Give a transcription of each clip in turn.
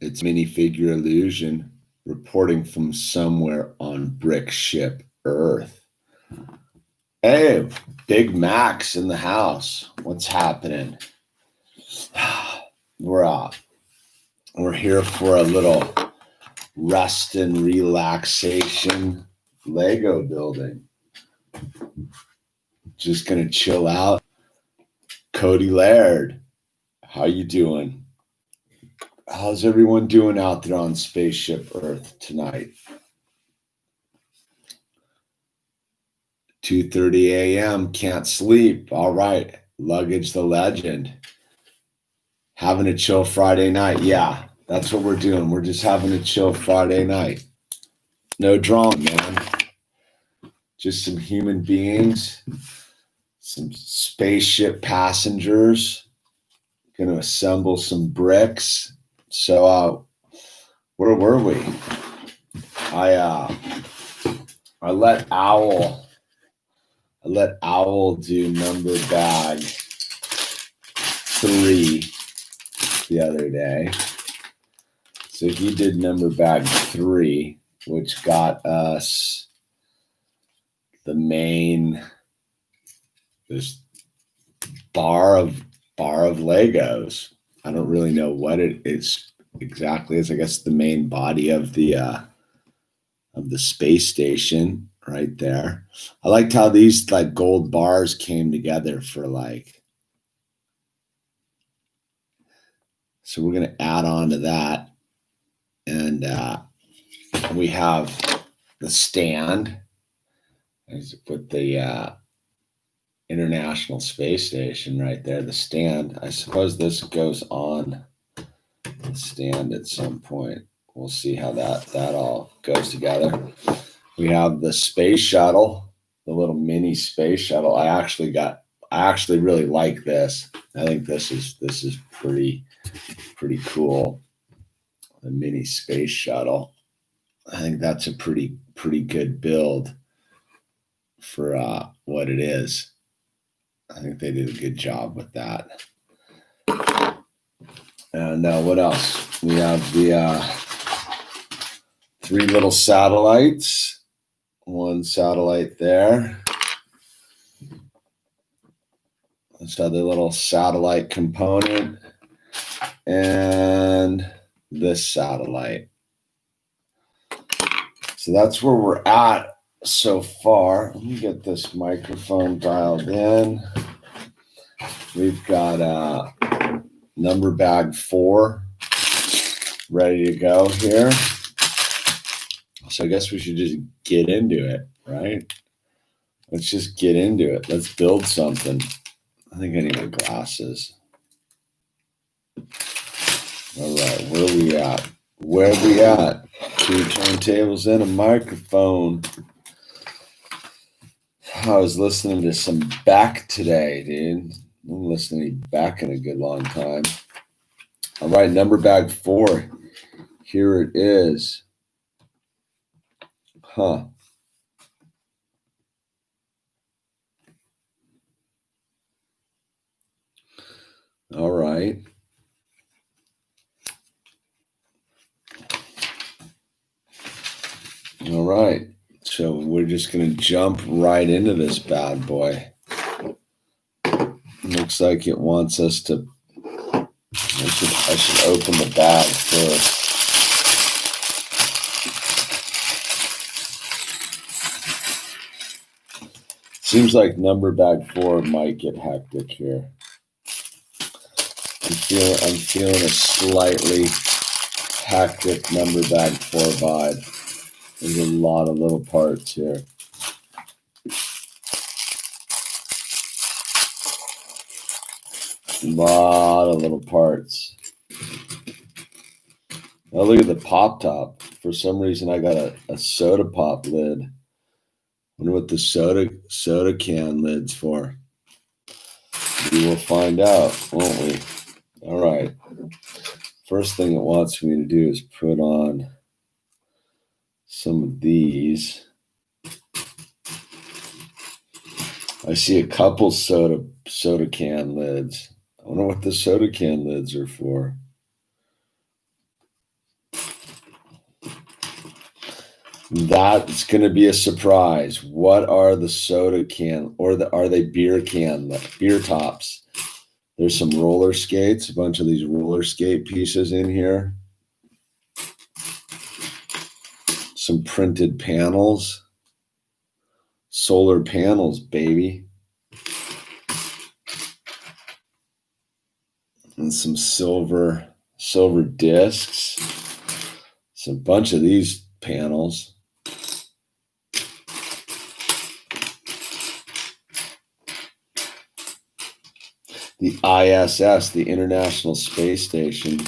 It's minifigure illusion reporting from somewhere on brick ship Earth. Hey, Big Mac's in the house. What's happening? We're here for a little rest and relaxation Lego building. Just gonna chill out. Cody Laird, how you doing? How's everyone doing out there on Spaceship Earth tonight? 2:30 a.m. Can't sleep. All right. Luggage the legend. Having a chill Friday night. Yeah, that's what we're doing. We're just having a chill Friday night. No drama, man. Just some human beings, some spaceship passengers. Gonna assemble some bricks. So where were we? I let Owl do number bag 3 the other day. So he did number bag 3, which got us the main this bar of Legos. I don't really know what it is exactly. It's I guess the main body of the space station right there. I liked how these like gold bars came together for like. So we're gonna add on to that, and we have the stand with the International Space Station right there. The stand. I suppose this goes on the stand at some point. We'll see how that all goes together. We have the space shuttle, the little mini space shuttle. I actually really like this. I think this is pretty cool. The mini space shuttle. I think that's a pretty good build for what it is. I think they did a good job with that. And what else? We have the 3 little satellites. 1 satellite there. This other little satellite component. And this satellite. So that's where we're at so far. Let me get this microphone dialed in. We've got number bag 4 ready to go here. So I guess we should just get into it, right? Let's just get into it. Let's build something. I think I need my glasses. All right, where are we at? Where are we at? 2 turntables and a microphone. I was listening to some Beck today, dude. I'm listening to Beck in a good long time. All right, number bag 4. Here it is. Huh. All right. All right. So we're just going to jump right into this bad boy. Looks like it wants us to. I should open the bag first. Seems like number bag 4 might get hectic here. I'm feeling a slightly hectic number bag 4 vibe. There's a lot of little parts here. A lot of little parts. Now look at the pop top. For some reason, I got a soda pop lid. Wonder what the soda can lid's for. We will find out, won't we? All right. First thing it wants me to do is put on some of these. I see a couple soda can lids. I wonder what the soda can lids are for. That's going to be a surprise. What are the soda can, or are they beer tops? There's some roller skates, a bunch of these roller skate pieces in here. Some printed panels. Solar panels, baby. And some silver discs. It's a bunch of these panels. The ISS, the International Space Station.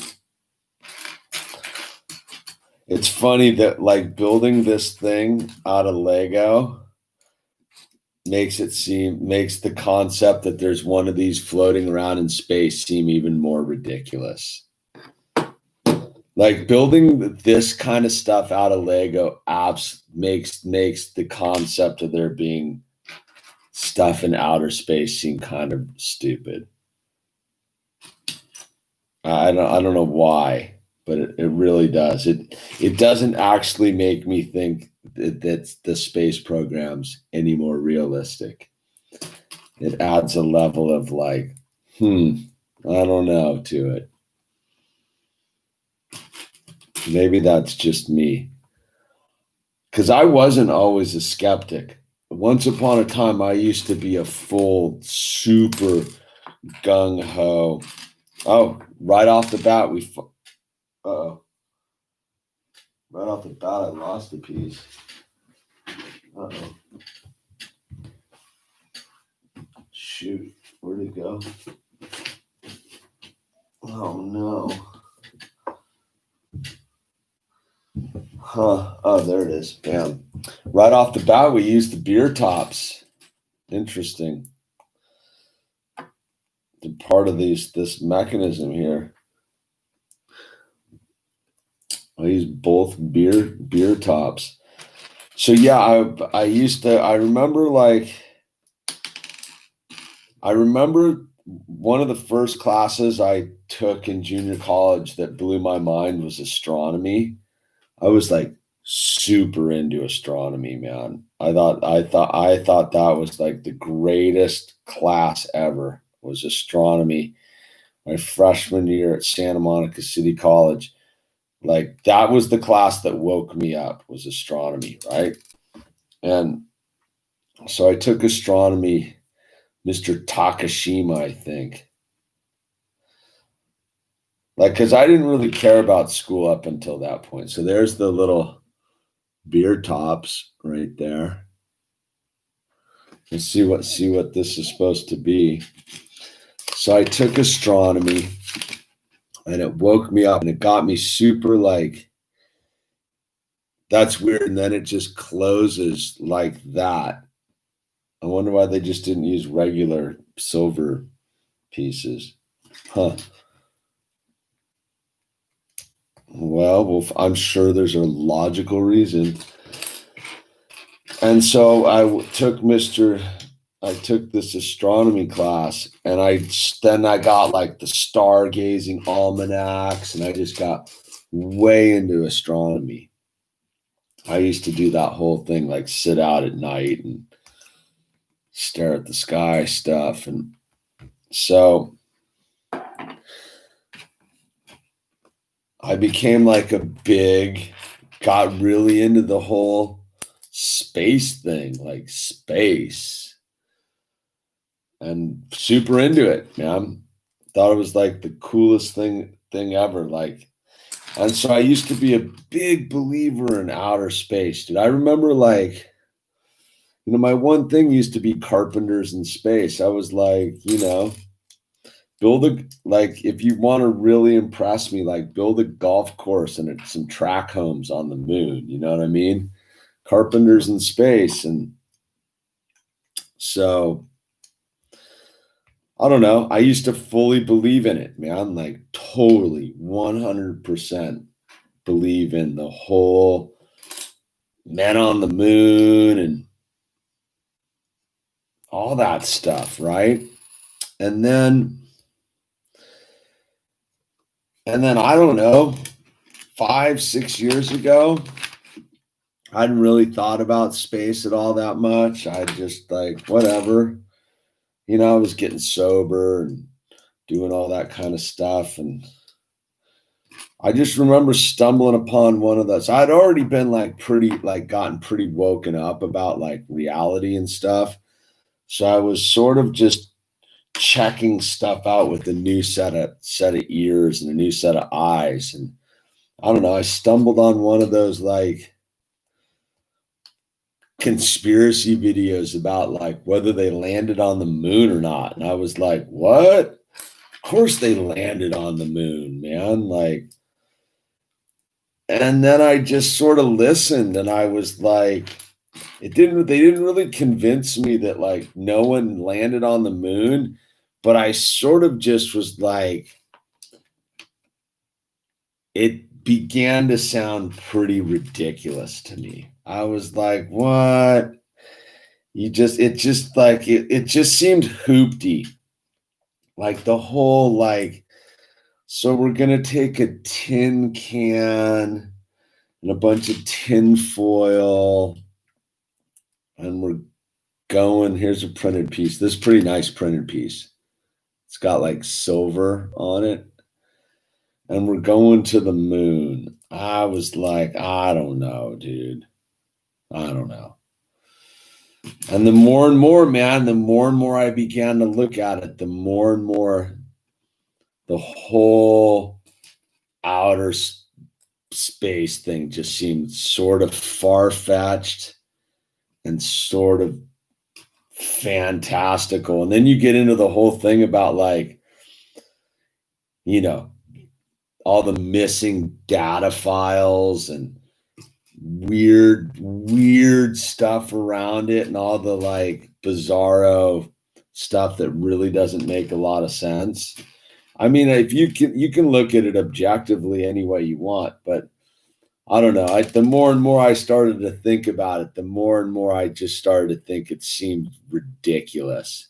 It's funny that like building this thing out of Lego makes the concept that there's one of these floating around in space seem even more ridiculous. Like building this kind of stuff out of Lego makes the concept of there being stuff in outer space seem kind of stupid. I don't know why, but it really does. It doesn't actually make me think that the space program's any more realistic. It adds a level of like, I don't know to it. Maybe that's just me. Because I wasn't always a skeptic. Once upon a time, I used to be a full, super gung-ho. Oh, right off the bat, uh-oh. Right off the bat, I lost a piece. Uh-oh. Shoot, where'd it go? Oh, no. Huh. Oh, there it is. Bam. Right off the bat, we used the beer tops. Interesting. The part of this mechanism here. I use both beer tops. So yeah, I remember one of the first classes I took in junior college that blew my mind was astronomy. I was like super into astronomy, man. I thought that was like the greatest class ever, was astronomy. My freshman year at Santa Monica City College. Like that was the class that woke me up, was astronomy, right? And so I took astronomy, Mr. Takashima, I think. Like, because I didn't really care about school up until that point. So there's the little beer tops right there. Let's see what this is supposed to be. So I took astronomy and it woke me up and it got me super like, that's weird. And then it just closes like that. I wonder why they just didn't use regular silver pieces. Huh. Well, I'm sure there's a logical reason. And so I took this astronomy class, and then I got like the stargazing almanacs, and I just got way into astronomy. I used to do that whole thing, like sit out at night and stare at the sky stuff. And so I became like got really into the whole space thing, like space, and super into it, man. Thought it was like the coolest thing ever. Like, and so I used to be a big believer in outer space, dude. I remember like, my one thing used to be carpenters in space. I was like, if you want to really impress me, like build a golf course and some track homes on the moon. You know what I mean? Carpenters in space. And so I don't know. I used to fully believe in it, man. Like totally 100% believe in the whole men on the moon and all that stuff, right? And then I don't know. 5, 6 years ago, I hadn't really thought about space at all that much. I just like, whatever. You know, I was getting sober and doing all that kind of stuff. And I just remember stumbling upon one of those. I'd already been like gotten pretty woken up about like reality and stuff. So I was sort of just checking stuff out with a new set of ears and a new set of eyes. And I don't know, I stumbled on one of those like conspiracy videos about like whether they landed on the moon or not. And I was like, what? Of course they landed on the moon, man. Like, and then I just sort of listened and I was like, they didn't really convince me that like no one landed on the moon, but I sort of just was like, it began to sound pretty ridiculous to me. I was like, what? It just seemed hoopty. Like the whole like, so we're gonna take a tin can and a bunch of tin foil, and we're going. Here's a printed piece. This is a pretty nice printed piece. It's got like silver on it. And we're going to the moon. I was like, I don't know, dude. I don't know. And the more and more, man, the more and more I began to look at it, the more and more the whole outer space thing just seemed sort of far-fetched and sort of fantastical. And then you get into the whole thing about like, you know, all the missing data files and weird stuff around it and all the like bizarro stuff that really doesn't make a lot of sense. I mean, if you can look at it objectively any way you want, but I don't know. The more and more I started to think about it, the more and more I just started to think it seemed ridiculous.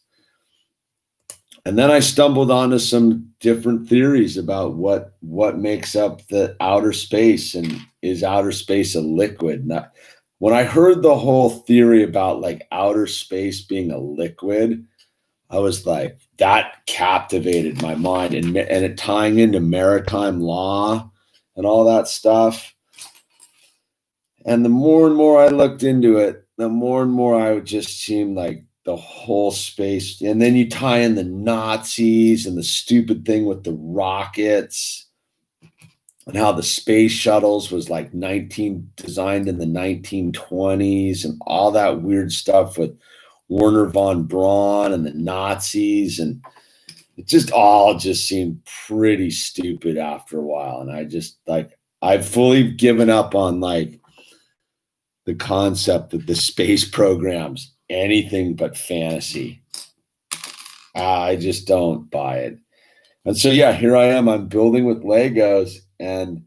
And then I stumbled onto some different theories about what makes up the outer space, and is outer space a liquid? Now, when I heard the whole theory about like outer space being a liquid, I was like, that captivated my mind, and it tying into maritime law and all that stuff. And the more and more I looked into it, the more and more I would just seem like the whole space. And then you tie in the Nazis and the stupid thing with the rockets and how the space shuttles was like designed in the 1920s and all that weird stuff with Werner von Braun and the Nazis. And it just all just seemed pretty stupid after a while. And I just like, I've fully given up on like the concept that the space program's anything but fantasy. I just don't buy it. And so, yeah, here I am. I'm building with Legos, and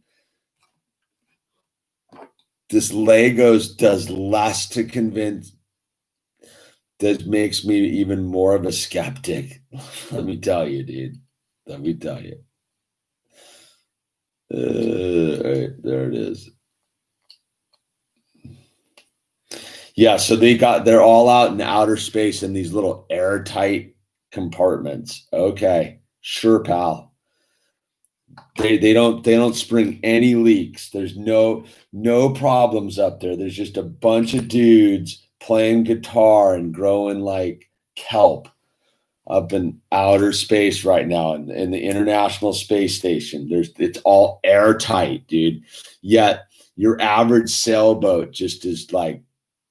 this Legos does less to convince. That makes me even more of a skeptic. Let me tell you, dude. Let me tell you. All right, there it is. Yeah, so they're all out in outer space in these little airtight compartments. Okay, sure, pal. They don't spring any leaks. There's no problems up there. There's just a bunch of dudes playing guitar and growing like kelp up in outer space right now in the International Space Station. It's all airtight, dude. Yet your average sailboat just is like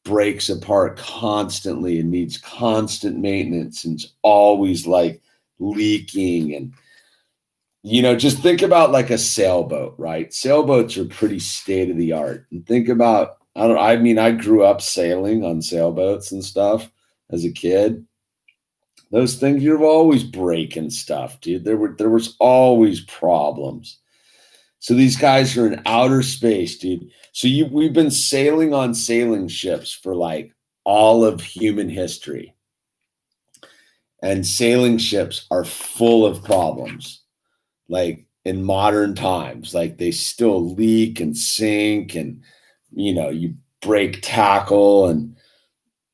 breaks apart constantly and needs constant maintenance and it's always like leaking. And you know, just think about like a sailboat, right? Sailboats are pretty state of the art. And think about, I mean, I grew up sailing on sailboats and stuff as a kid. Those things, you're always breaking stuff, dude. There was always problems. So these guys are in outer space, dude. So we've been sailing on sailing ships for like all of human history. And sailing ships are full of problems. Like in modern times. Like they still leak and sink, and you break tackle and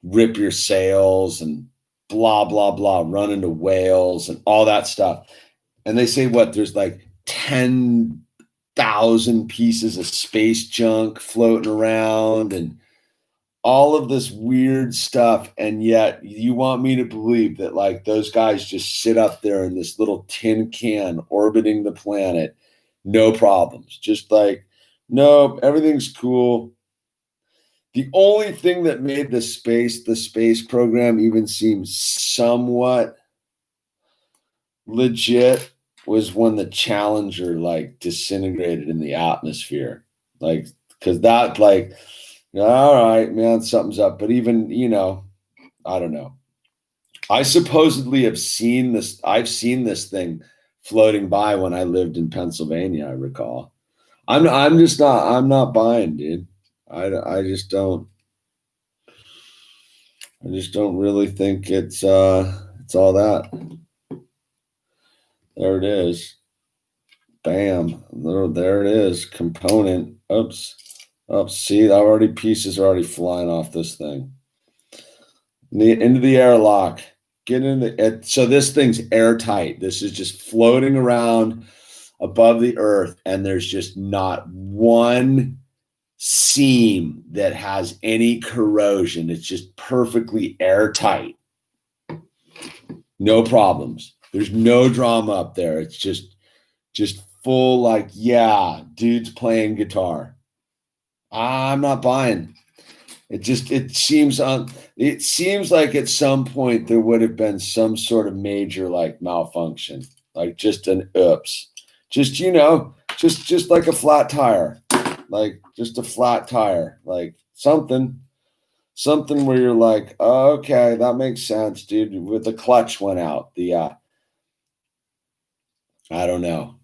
rip your sails and blah blah blah, run into whales and all that stuff. And they say there's like 10,000 pieces of space junk floating around and all of this weird stuff. And yet you want me to believe that like those guys just sit up there in this little tin can orbiting the planet, no problems. Just like, nope, everything's cool. The only thing that made the space program even seem somewhat legit was when the Challenger like disintegrated in the atmosphere. Like, because that like, all right, man, something's up. But even, I don't know. I supposedly have seen this. I've seen this thing floating by when I lived in Pennsylvania, I recall. I'm not buying, dude. I just don't really think it's all that. There it is. Bam. There it is. Component. Oops. See, pieces are already flying off this thing. Into the airlock. Get in the so this thing's airtight. This is just floating around above the earth, and there's just not one seam that has any corrosion. It's just perfectly airtight. No problems. There's no drama up there. It's just full, like, yeah, dude's playing guitar. I'm not buying. It seems like at some point there would have been some sort of major like malfunction, like just an oops, just like a flat tire, like just a flat tire, like something where you're like, oh, okay, that makes sense, dude. With the clutch went out. I don't know.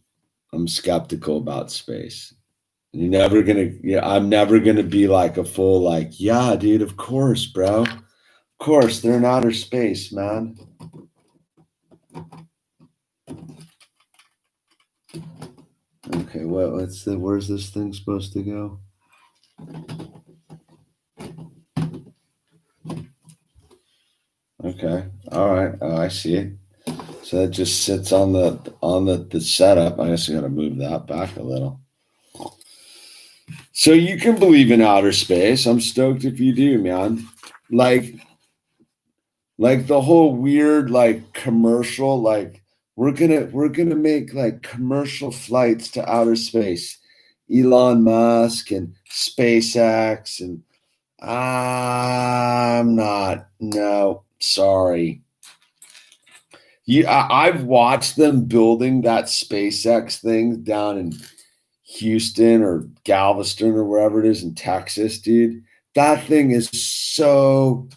I'm skeptical about space. I'm never gonna be like a full like, yeah, dude, of course, bro. Of course, they're in outer space, man. Okay, where's this thing supposed to go? Okay, all right. Oh, I see it. So that just sits on the setup. I guess I gotta move that back a little. So you can believe in outer space. I'm stoked if you do, man. Like the whole weird like commercial, like we're gonna make like commercial flights to outer space. Elon Musk and SpaceX, and I'm not. No, sorry. I've watched them building that SpaceX thing down in Houston or Galveston or wherever it is in Texas, dude. That thing is so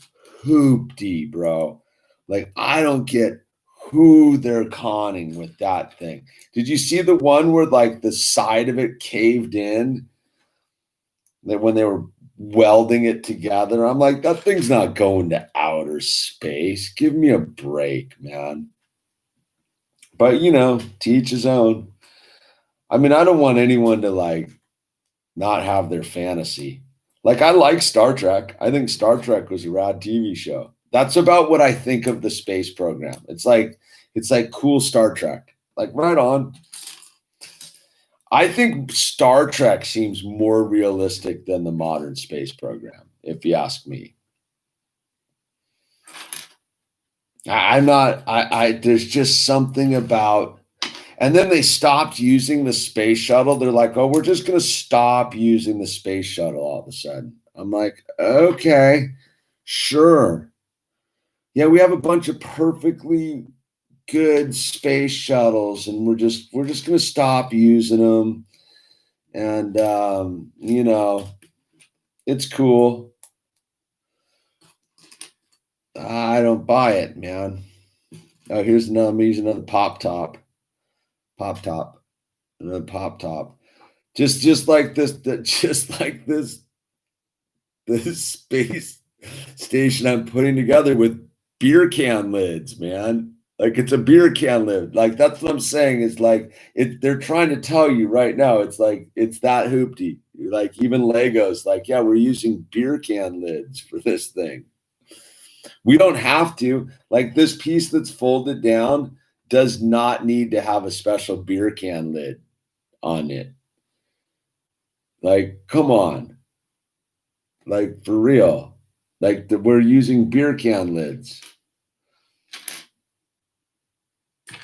hoopty, bro. Like, I don't get who they're conning with that thing. Did you see the one where like the side of it caved in? That when they were welding it together, I'm like, that thing's not going to outer space. Give me a break, man. But to each his own. I mean, I don't want anyone to like not have their fantasy. Like, I like Star Trek. I think Star Trek was a rad TV show. That's about what I think of the space program. It's like cool Star Trek. Like, right on. I think Star Trek seems more realistic than the modern space program, if you ask me. I'm not, there's just something about, and then they stopped using the space shuttle. They're like, oh, we're just going to stop using the space shuttle all of a sudden. I'm like, okay, sure. Yeah, we have a bunch of perfectly good space shuttles, and we're just going to stop using them. And, it's cool. I don't buy it, man. Oh, I'm using another pop top. Another pop top. Just like this, this space station I'm putting together with beer can lids, man. Like it's a beer can lid. Like that's what I'm saying. Is like they're trying to tell you right now. It's like it's that hoopty. Like even Legos. Like yeah, we're using beer can lids for this thing. We don't have to. Like this piece that's folded down does not need to have a special beer can lid on it. Like come on. Like for real. Like we're using beer can lids.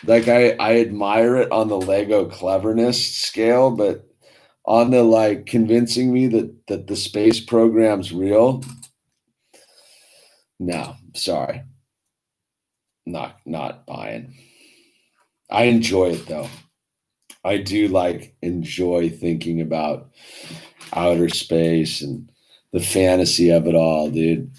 Like I admire it on the Lego cleverness scale, but on the like convincing me that the space program's real, no, sorry. Not buying. I enjoy it though. I do like enjoy thinking about outer space and the fantasy of it all, dude.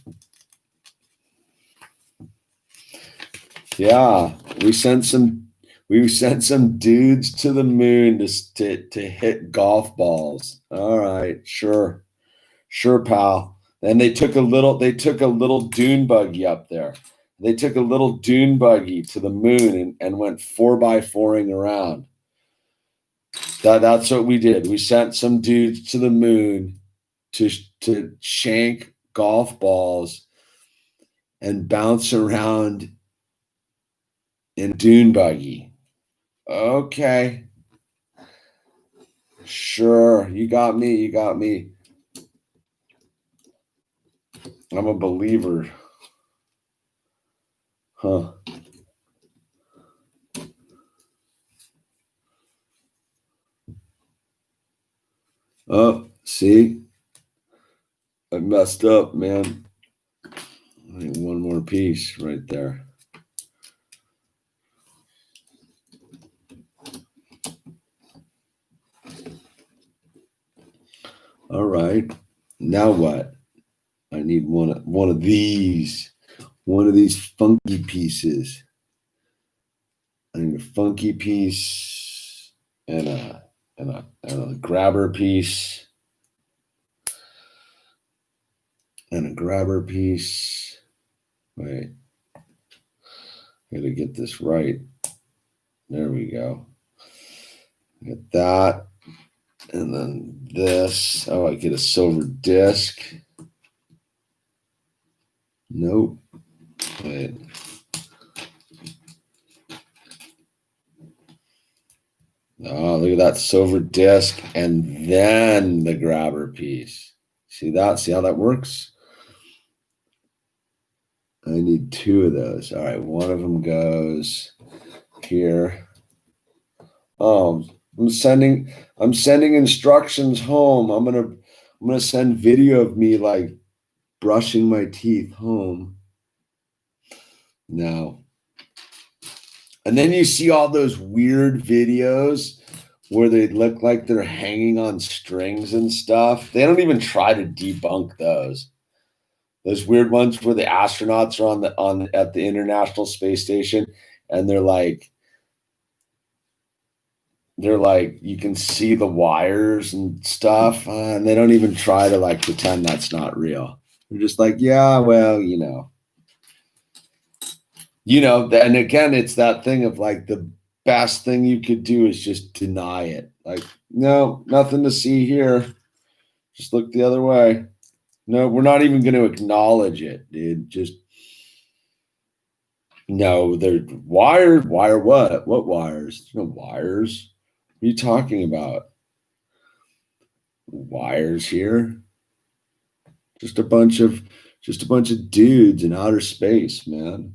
Yeah, we sent some dudes to the moon to hit golf balls. All right, sure, pal. And they took a little dune buggy up there. They took a little dune buggy to the moon and went 4x4ing around. That's what we did. We sent some dudes to the moon to shank golf balls and bounce around in dune buggy. Okay. Sure. You got me. I'm a believer. Huh. Oh, see? I messed up, man. I need one more piece right there. All right. Now what? I need one of these. One of these funky pieces. I need a funky piece and a grabber piece. And a grabber piece. Wait. I gotta get this right. There we go. Get that. And then this. Oh, I get a silver disc. Nope. Wait. Oh, look at that silver disc and then the grabber piece. See that? See how that works? I need two of those. All right, one of them goes here. Oh, I'm sending instructions home. I'm gonna send video of me like brushing my teeth home. No. And then you see all those weird videos where they look like they're hanging on strings and stuff. They don't even try to debunk those. Those weird ones where the astronauts are at the International Space Station and they're like you can see the wires and stuff, and they don't even try to like pretend that's not real. They're just like, yeah, well, and again, it's that thing of like the best thing you could do is just deny it. Like, no, nothing to see here. Just look the other way. No, we're not even going to acknowledge it, dude. Just no, they're wired. Wire what? What wires? There's no wires. What are you talking about? Wires here? Just a bunch of dudes in outer space, man.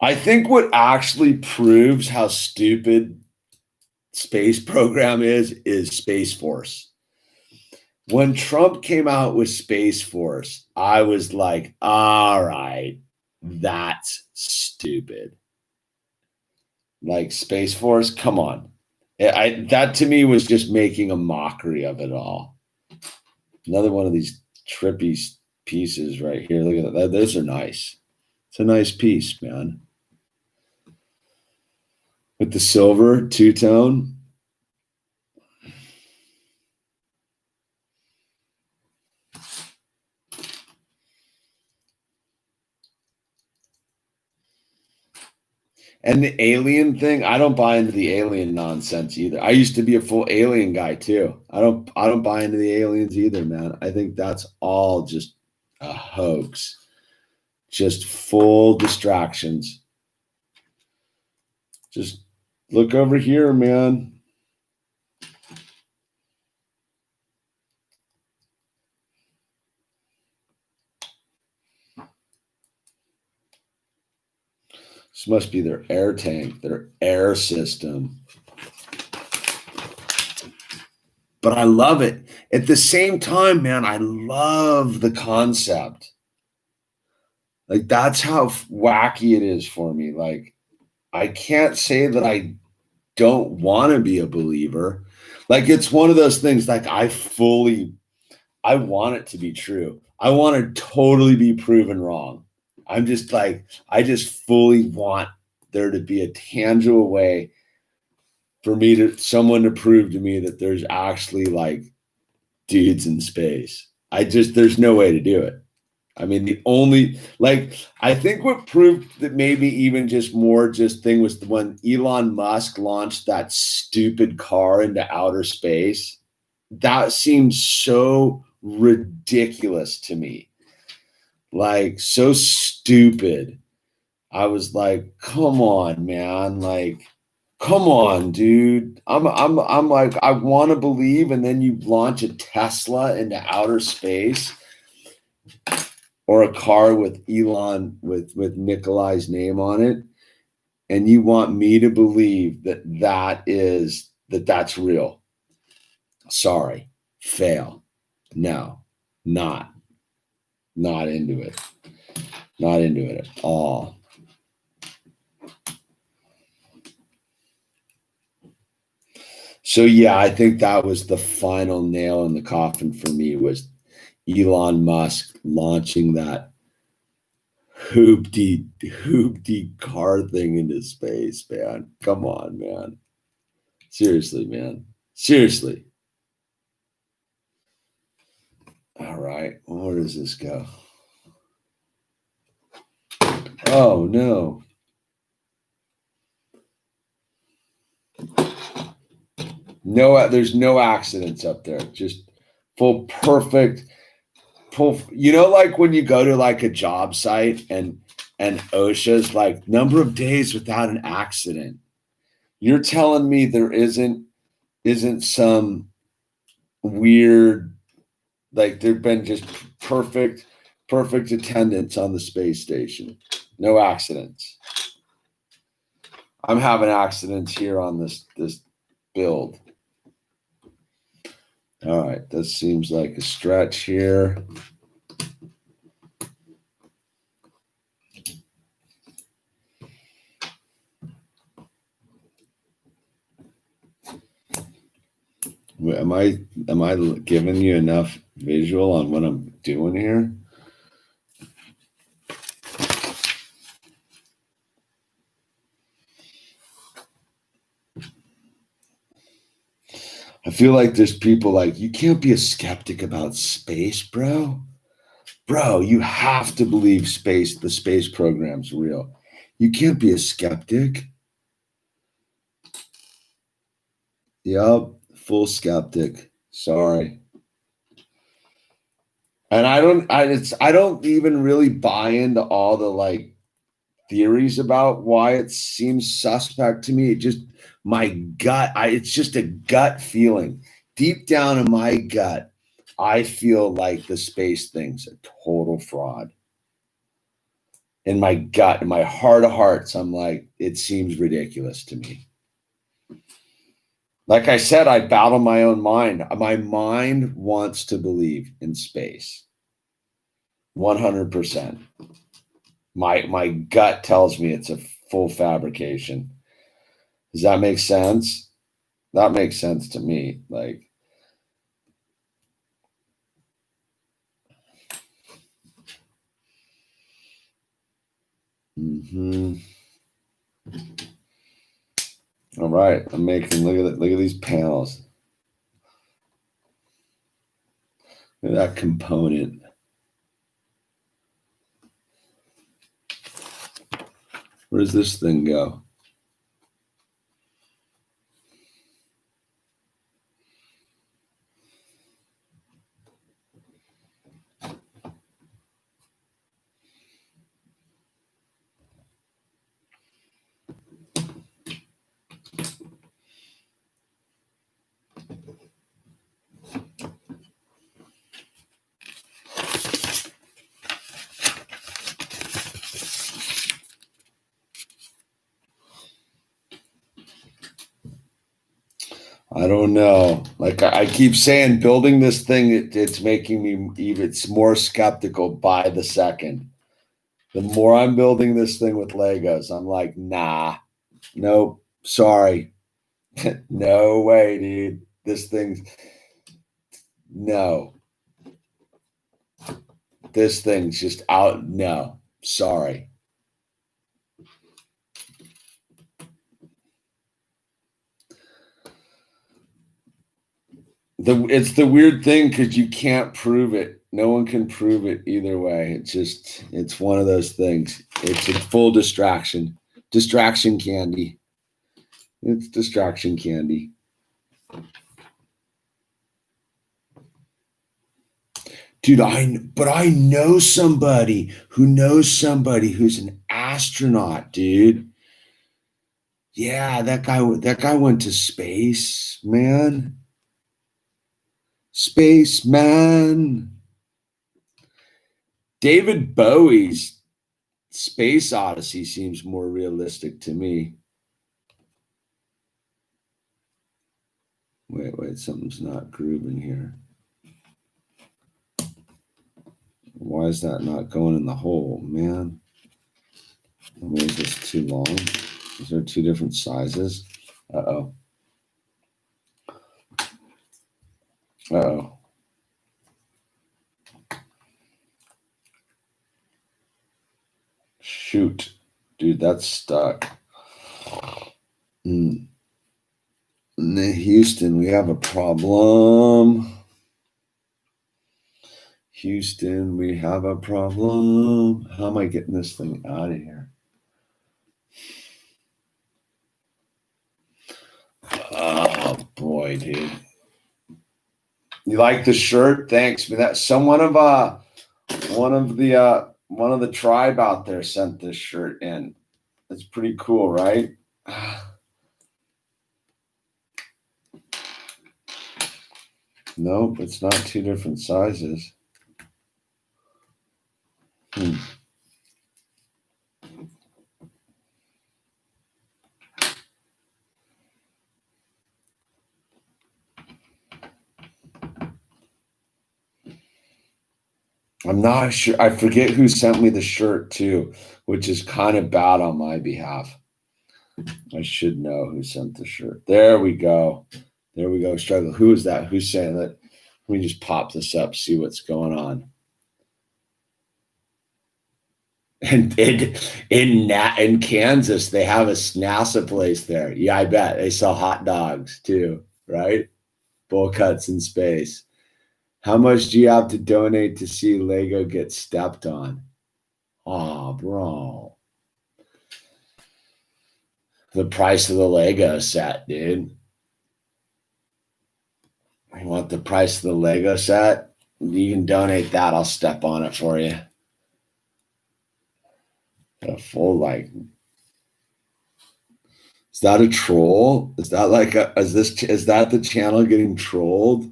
I think what actually proves how stupid space program is Space Force. When Trump came out with Space Force, I was like, all right, that's stupid. Like Space Force, come on. That to me was just making a mockery of it all. Another one of these trippy pieces right here. Look at that. Those are nice. It's a nice piece, man. With the silver two-tone. And the alien thing, I don't buy into the alien nonsense either. I used to be a full alien guy too. I don't buy into the aliens either, man. I think that's all just a hoax. Just full distractions. Just look over here, man. This must be their air tank, their air system. But I love it. At the same time, man, I love the concept. Like, that's how wacky it is for me. Like, I can't say that I don't want to be a believer. Like, it's one of those things, like, I want it to be true. I want to totally be proven wrong. I'm just like, I just fully want there to be a tangible way for someone to prove to me that there's actually like dudes in space. There's no way to do it. I mean, I think what proved that maybe even just thing was when Elon Musk launched that stupid car into outer space. That seems so ridiculous to me. Like, so stupid. I was like, come on, man. Like, come on, dude. I'm like, I want to believe, and then you launch a Tesla into outer space. Or a car with Elon, with Nikolai's name on it, and you want me to believe that's real. Sorry, fail. No, not into it. Not into it at all. So yeah, I think that was the final nail in the coffin for me, was Elon Musk launching that hoopty car thing into space, man. Come on, man. Seriously, man. Seriously. All right. Where does this go? Oh, no. No, there's no accidents up there. Just full perfect. Like when you go to like a job site and OSHA's like number of days without an accident. You're telling me there isn't some weird, like there've been just perfect attendance on the space station. No accidents. I'm having accidents here on this build. All right, that seems like a stretch here. Am I giving you enough visual on what I'm doing here? I feel like there's people like, you can't be a skeptic about space, bro. Bro, you have to believe the space program's real. You can't be a skeptic. Yep, full skeptic. Sorry. And I don't even really buy into all the like theories about why it seems suspect to me. It just, my gut, it's just a gut feeling. Deep down in my gut, I feel like the space thing's a total fraud. In my gut, in my heart of hearts, I'm like, it seems ridiculous to me. Like I said, I battle my own mind. My mind wants to believe in space. 100%. My gut tells me it's a full fabrication. Does that make sense? That makes sense to me. Like, All right, I'm making, look at these panels. Look at that component. Where does this thing go? I don't know. Like I keep saying, building this thing, it's making me even more skeptical by the second. The more I'm building this thing with Legos, I'm like, nah, nope, sorry. No way, dude. This thing's no. This thing's just out. No, sorry. It's the weird thing because you can't prove it. No one can prove it either way. It's one of those things. It's a full distraction. Distraction candy. It's distraction candy. Dude, I know somebody who knows somebody who's an astronaut, dude. Yeah, that guy went to space, man. Space man. David Bowie's Space Odyssey seems more realistic to me. Wait, something's not grooving here. Why is that not going in the hole, man? Is this too long? Is there two different sizes? Uh-oh. Uh-oh. Shoot. Dude, that's stuck. Houston, we have a problem. Houston, we have a problem. How am I getting this thing out of here? Oh boy, dude. You like the shirt? Thanks. But that's one of the tribe out there sent this shirt in. It's pretty cool, right? Nope, it's not two different sizes. I'm not sure. I forget who sent me the shirt too, which is kind of bad on my behalf. I should know who sent the shirt. There we go. There we go. Struggle. Who is that? Who's saying that? Let me just pop this up, see what's going on. And in Kansas, they have a NASA place there. Yeah, I bet they sell hot dogs too, right? Bowl cuts in space. How much do you have to donate to see Lego get stepped on? Oh, bro. The price of the Lego set, dude. You want the price of the Lego set? You can donate that. I'll step on it for you. A full like. Is that a troll? Is that like is that the channel getting trolled?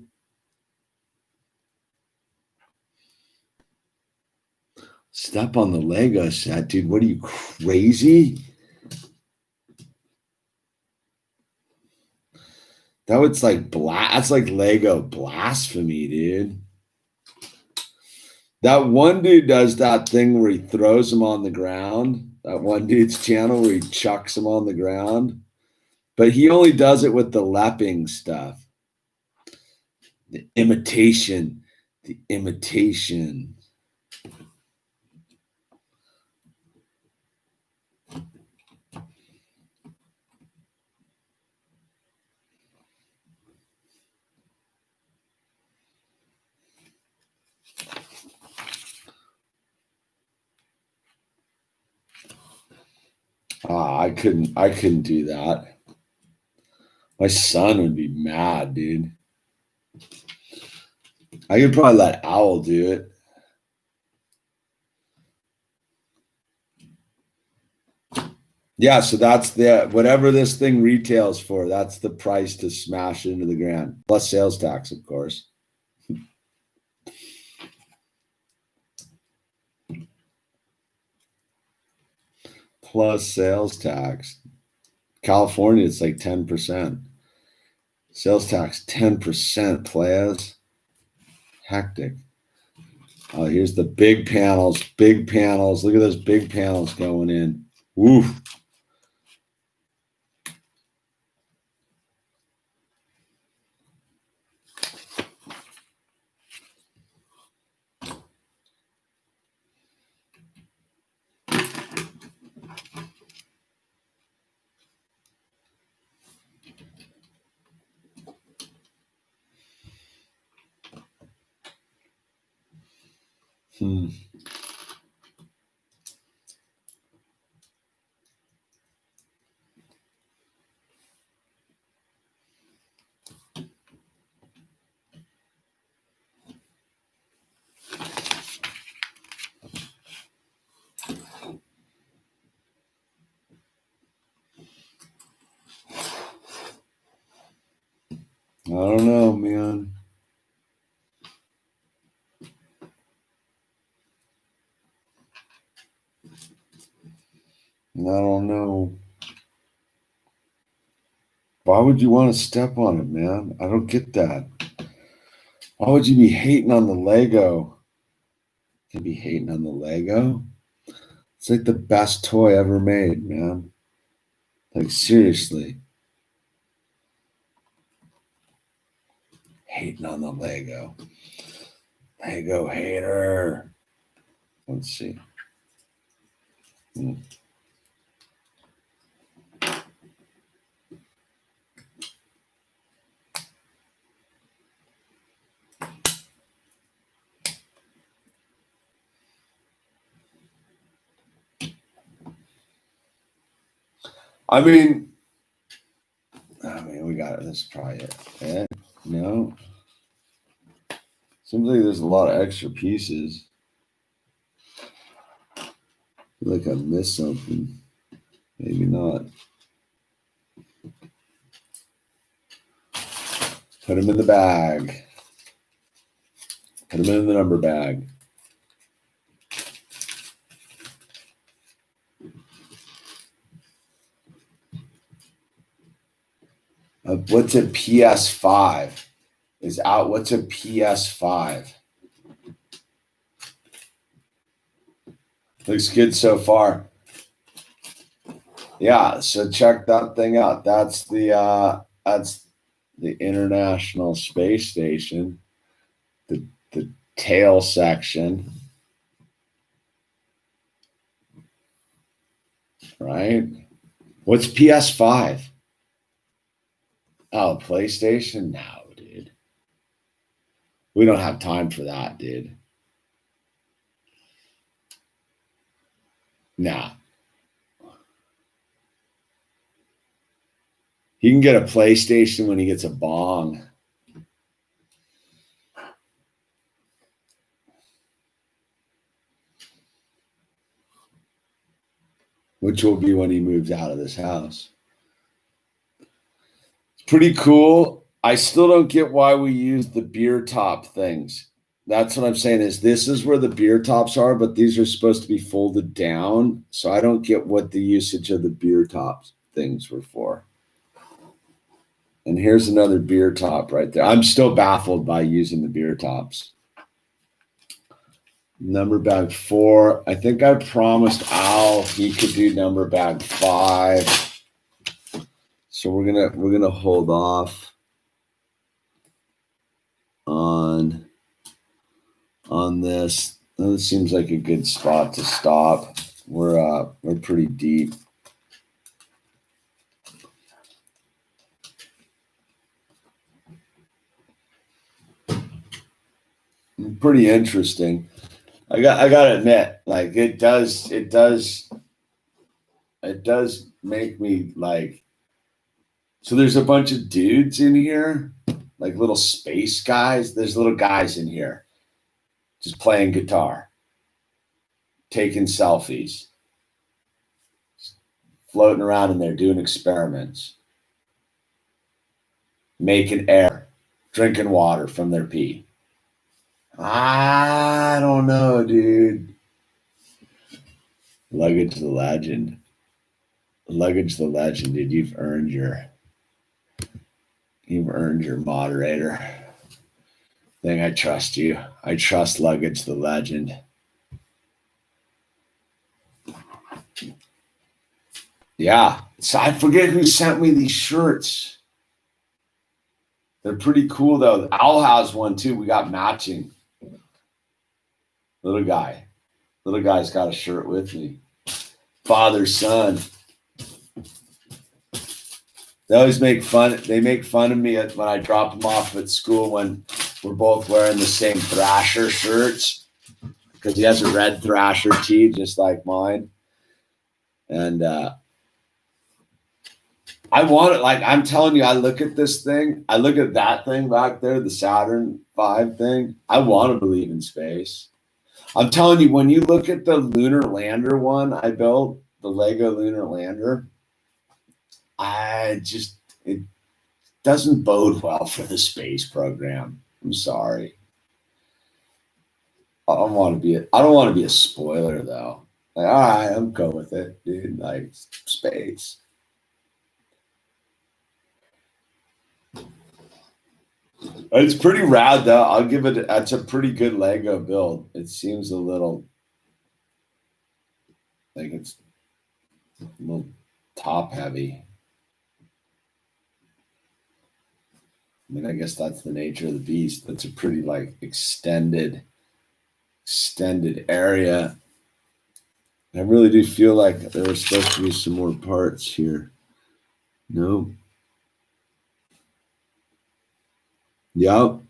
Step on the Lego set, dude. What are you, crazy? That's like Lego blasphemy, dude. That one dude does that thing where he throws them on the ground. That one dude's channel where he chucks them on the ground. But he only does it with the lepping stuff. The imitation. The imitation. I couldn't do that. My son would be mad, dude. I could probably let Owl do it. Yeah, so that's whatever this thing retails for, that's the price to smash into the ground. Plus sales tax, of course. Plus sales tax. California, it's like 10%. Sales tax 10%, players. Hectic. Oh, here's the big panels. Big panels. Look at those big panels going in. Woof. I don't know, man. I don't know. Why would you want to step on it, man? I don't get that. Why would you be hating on the Lego? You be hating on the Lego? It's like the best toy ever made, man. Like, seriously. Hating on the Lego. Lego hater. Let's see. I mean, we got it. This is probably it. No. Seems like there's a lot of extra pieces. I feel like I missed something. Maybe not. Put them in the bag. Put them in the number bag. What's a PS5? Is out. What's a PS5? Looks good so far. Yeah, so check that thing out. That's the International Space Station. The tail section. Right? What's PS5? Oh, PlayStation? No, dude. We don't have time for that, dude. Nah. He can get a PlayStation when he gets a bong. Which will be when he moves out of this house. It's pretty cool. I still don't get why we use the beer top things. That's what I'm saying is this is where the beer tops are, but these are supposed to be folded down. So I don't get what the usage of the beer tops things were for. And here's another beer top right there. I'm still baffled by using the beer tops. Number bag 4. I think I promised Al he could do number bag 5. So we're gonna hold off on this. This seems like a good spot to stop. We're pretty deep. Pretty interesting. I gotta admit, like it does make me like. So there's a bunch of dudes in here, like little space guys. There's little guys in here, just playing guitar, taking selfies, floating around in there doing experiments, making air, drinking water from their pee. I don't know, dude. Luggage the legend. Luggage the legend, dude. You've earned You've earned your moderator thing. I trust you. I trust Luggage the Legend. Yeah. So I forget who sent me these shirts. They're pretty cool though. Owl has one too. We got matching. Little guy's got a shirt with me. Father, son. They always make fun. They make fun of me when I drop them off at school when we're both wearing the same Thrasher shirts, because he has a red Thrasher tee just like mine. And I want it. Like, I'm telling you, I look at this thing. I look at that thing back there, the Saturn V thing. I want to believe in space. I'm telling you, when you look at the lunar lander one I built, the Lego lunar lander, it doesn't bode well for the space program. I'm sorry. I don't want to be a spoiler though. Like, all right, I'm good with it, dude. Like, space. It's pretty rad though. I'll give it. That's a pretty good Lego build. It seems a little like it's a little top heavy. I mean, I guess that's the nature of the beast. That's a pretty like extended area. I really do feel like there was supposed to be some more parts here. No. Yep.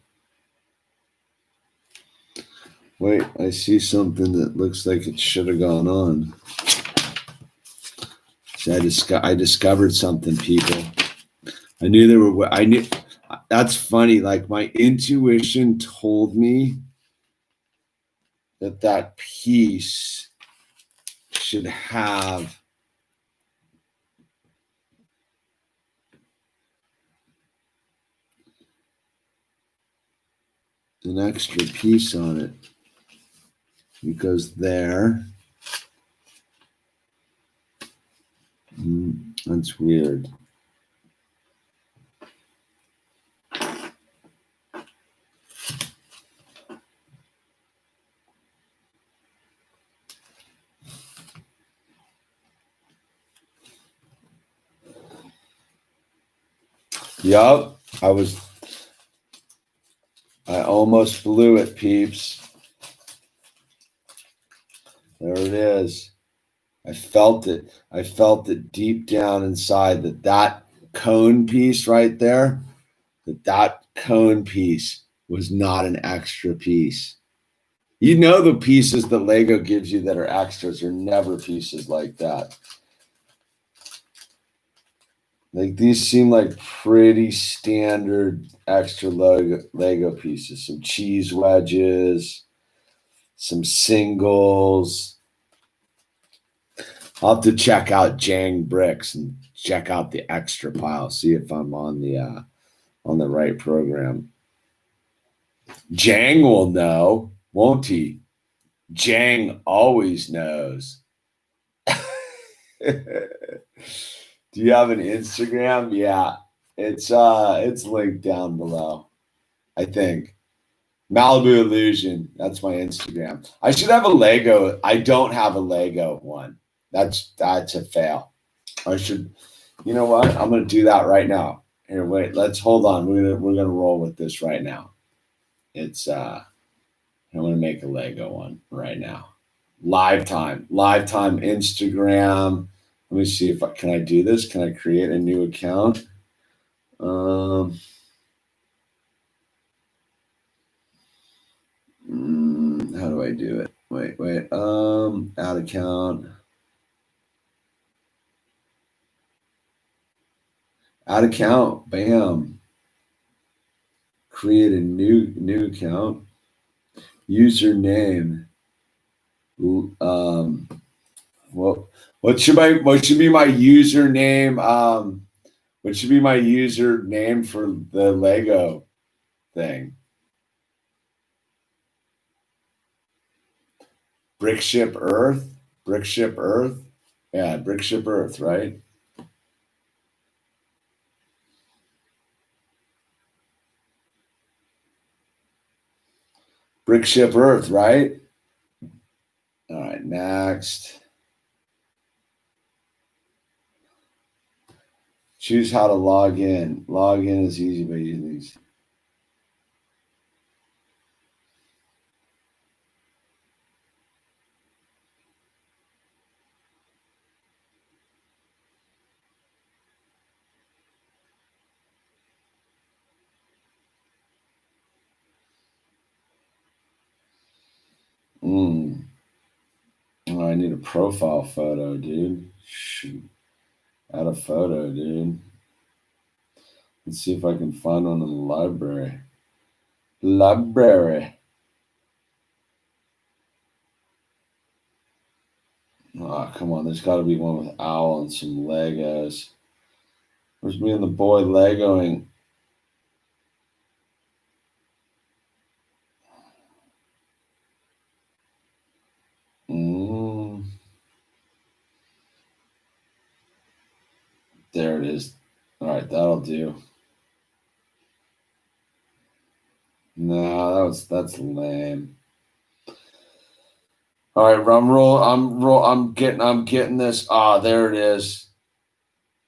Wait, I see something that looks like it should have gone on. See, I discovered something, people. I knew there were. I knew. That's funny. Like, my intuition told me that piece should have an extra piece on it, because there. That's weird. Yup, I almost blew it, peeps. There it is. I felt it. I felt it deep down inside that cone piece right there, that cone piece was not an extra piece. You know, the pieces that Lego gives you that are extras are never pieces like that. Like, these seem like pretty standard extra Lego pieces. Some cheese wedges, some singles. I'll have to check out Jang Bricks and check out the extra pile. See if I'm on the right program. Jang will know, won't he? Jang always knows. Do you have an Instagram? Yeah, it's linked down below, I think. Malibu Illusion. That's my Instagram. I should have a Lego. I don't have a Lego one. That's a fail. I should. You know what? I'm gonna do that right now. Here, wait. Let's hold on. We're gonna roll with this right now. It's I'm gonna make a Lego one right now. Live time Instagram. Let me see if can I do this? Can I create a new account? How do I do it? Wait. Add account. Add account. Bam. Create a new account. Username. What should be my username? What should be my username for the Lego thing? Brickship Earth? Yeah, Brickship Earth, right? Brick ship Earth, right? All right, next. Choose how to log in. Log in is easy by using these. Oh, I need a profile photo, dude. Shoot. Add a photo, dude. Let's see if I can find one in the library. Library. Oh, come on. There's got to be one with Owl and some Legos. Where's me and the boy Legoing? There it is. All right, that'll do. No, that's lame. All right, I'm getting this. Ah, there it is.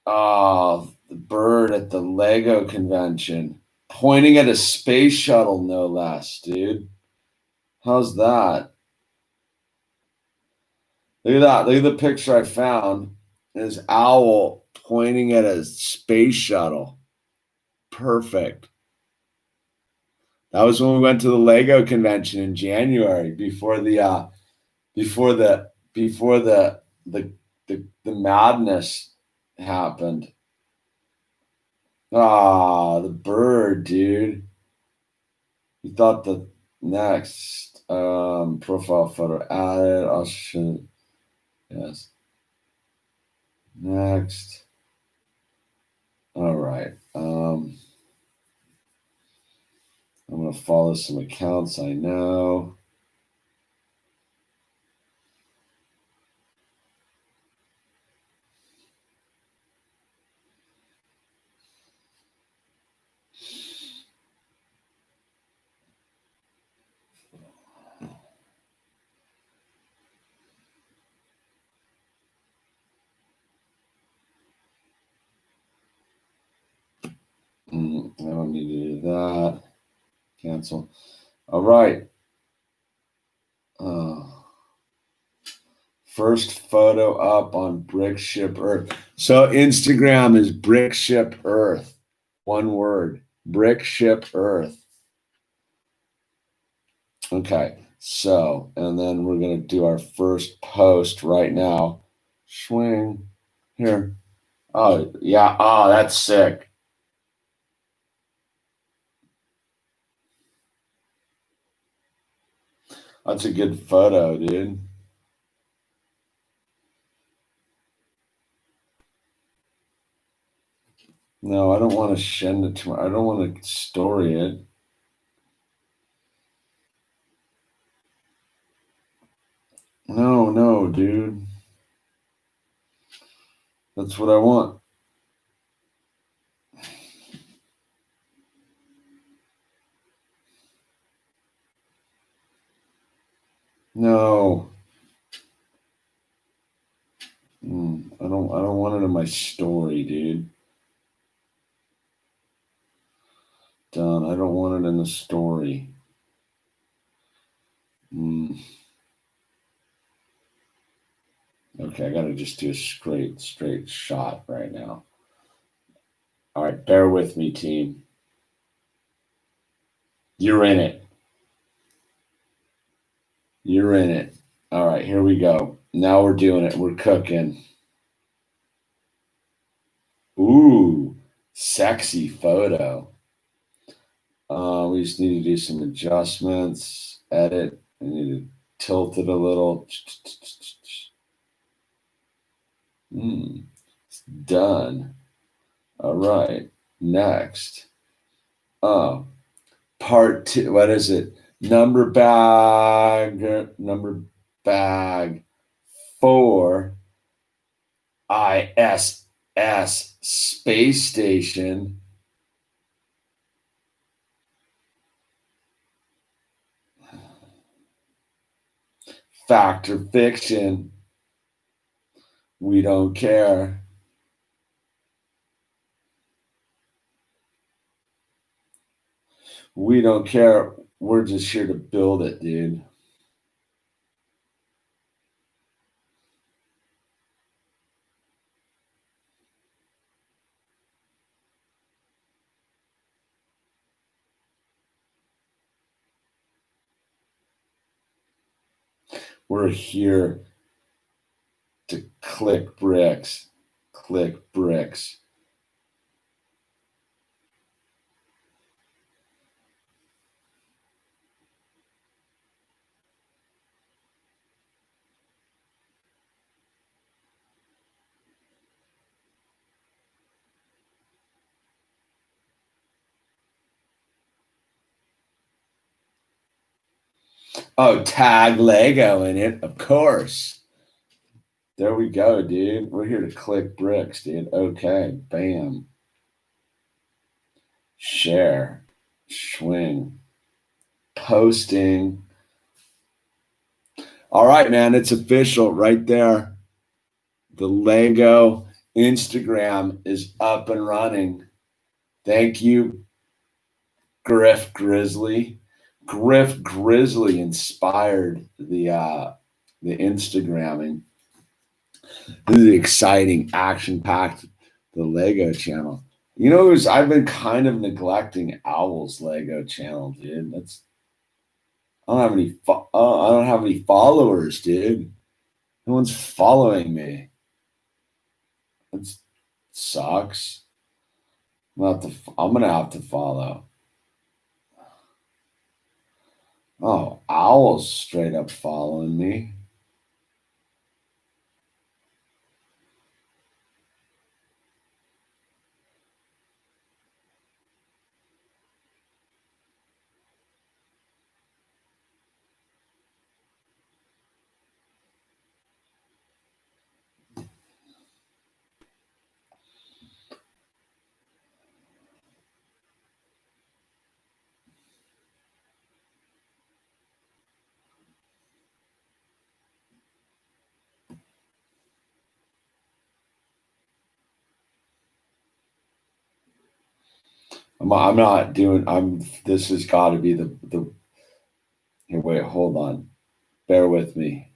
Ah, the bird at the Lego convention, pointing at a space shuttle, no less, dude. How's that? Look at that. Look at the picture I found. There's owl pointing at a space shuttle. Perfect. That was when we went to the Lego convention in January before the madness happened. Ah, the bird, dude. You thought the next profile photo added. I'll show. Yes. Next. All right. I'm gonna follow some accounts I know. I don't need to do that. Cancel. All right. First photo up on Brick Ship Earth. So Instagram is Brick Ship Earth. One word. Brick Ship Earth. Okay. So, and then we're going to do our first post right now. Swing. Here. Oh, yeah. Oh, that's sick. That's a good photo, dude. No, I don't want to send it to. I don't want to story it. No, dude. That's what I want. No. I don't want it in my story, dude. Done. I don't want it in the story. Okay, I gotta just do a straight shot right now. All right, bear with me, team. You're in it. You're in it. All right, here we go. Now we're doing it. We're cooking. Ooh, sexy photo. We just need to do some adjustments. Edit. I need to tilt it a little. It's done. All right. Next. Oh, part 2. What is it? Number bag 4 ISS space station. Fact or fiction, we don't care. We don't care. We're just here to build it, dude. We're here to click bricks. Click bricks. Oh, tag Lego in it, of course. There we go, dude. We're here to click bricks, dude. Okay, bam. Share, swing, posting. All right, man, it's official right there. The Lego Instagram is up and running. Thank you, Griff Grizzly. Griff Grizzly inspired the Instagramming. This is exciting, action-packed, the Lego channel. You know, I've been kind of neglecting Owl's Lego channel, dude. I don't have any followers, dude. No one's following me. That sucks. I'm gonna have to follow. Oh, Owl's straight up following me. I'm not doing. This has got to be the. Here, wait, hold on. Bear with me.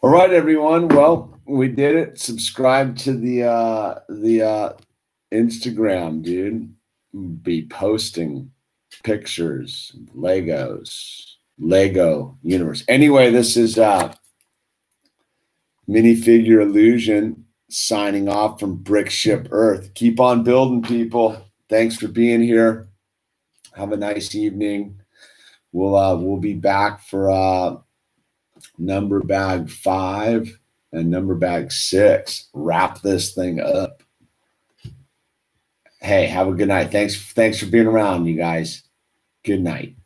All right, everyone. Well, we did it. Subscribe to the Instagram, dude. Be posting pictures, Legos, Lego universe. Anyway, this is Minifigure Illusion signing off from Brick Ship Earth. Keep on building, people. Thanks for being here. Have a nice evening. We'll be back for number bag 5 and number bag 6. Wrap this thing up. Hey, have a good night. Thanks for being around, you guys. Good night.